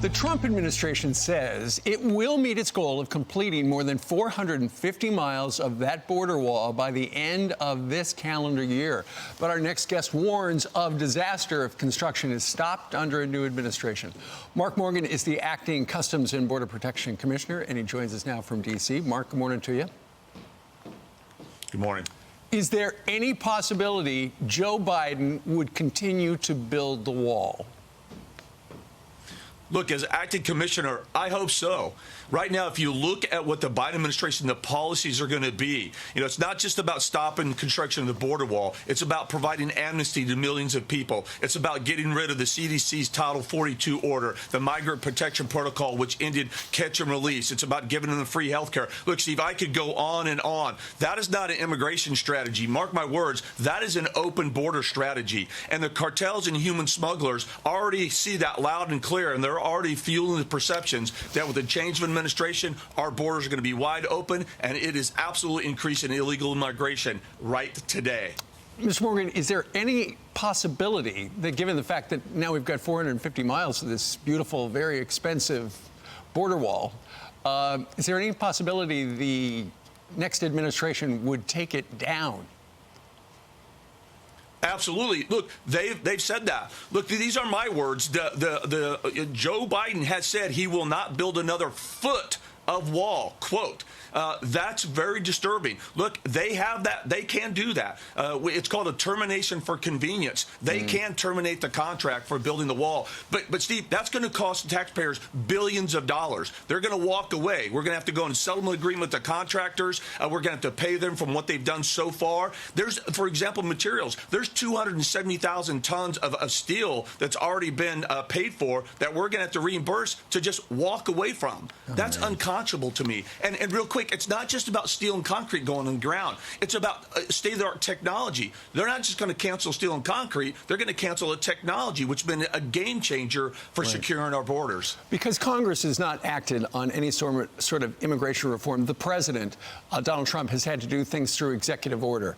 The Trump administration says it will meet its goal of completing more than 450 miles of that border wall by the end of this calendar year. But our next guest warns of disaster if construction is stopped under a new administration. Mark Morgan is the acting Customs and Border Protection Commissioner, and he joins us now from D.C. Mark, good morning to you. Good morning. Is there any possibility Joe Biden would continue to build the wall? Look, as acting commissioner, I hope so. Right now, if you look at what the Biden administration, the policies are going to be, it's not just about stopping construction of the border wall. It's about providing amnesty to millions of people. It's about getting rid of the CDC's Title 42 order, the Migrant Protection Protocol, which ended catch and release. It's about giving them free health care. Look, Steve, I could go on and on. That is not an immigration strategy. Mark my words, that is an open border strategy. And the cartels and human smugglers already see that loud and clear, and they're already fueling the perceptions that with the change of administration, our borders are going to be wide open, and it is absolutely increasing illegal immigration right today. Mr. Morgan, is there any possibility that, given the fact that now we've got 450 miles of this beautiful, very expensive border wall, is there any possibility the next administration would take it down? Absolutely. Look, they've said that. Look, these are my words. Joe Biden has said he will not build another foot of wall, quote. That's very disturbing. Look, they have that. They can do that. It's called a termination for convenience. They can terminate the contract for building the wall. But Steve, that's going to cost the taxpayers billions of dollars. They're going to walk away. We're going to have to go in a settlement agreement with the contractors. We're going to have to pay them from what they've done so far. There's, for example, materials. There's 270,000 tons of steel that's already been paid for that we're going to have to reimburse to just walk away from. That's unconscionable to me. And real quick, it's not just about steel and concrete going on the ground. It's about state-of-the-art technology. They're not just going to cancel steel and concrete. They're going to cancel the technology, which has been a game changer for securing our borders. Because Congress has not acted on any sort of immigration reform, the president, Donald Trump, has had to do things through executive order.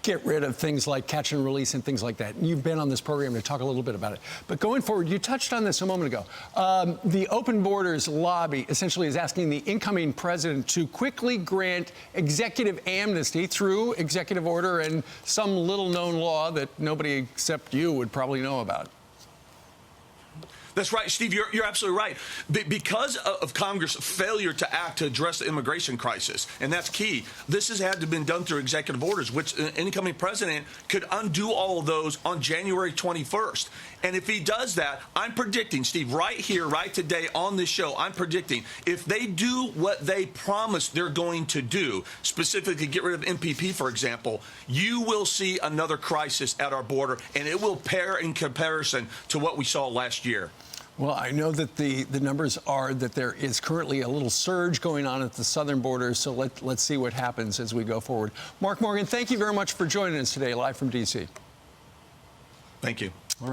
Get rid of things like catch and release and things like that. And you've been on this program to talk a little bit about it. But going forward, you touched on this a moment ago. The Open Borders lobby essentially is asking the incoming president to quickly grant executive amnesty through executive order and some little-known law that nobody except you would probably know about. That's right, Steve. You're absolutely right. Because of Congress' failure to act to address the immigration crisis, and that's key, this has had to have been done through executive orders, which an incoming president could undo all of those on January 21st. And if he does that, I'm predicting, Steve, right here, right today on this show, I'm predicting if they do what they promised they're going to do, specifically get rid of MPP, for example, you will see another crisis at our border, and it will pair in comparison to what we saw last year. Well, I know that the numbers are that there is currently a little surge going on at the southern border, so let's see what happens as we go forward. Mark Morgan, thank you very much for joining us today, live from D.C. Thank you.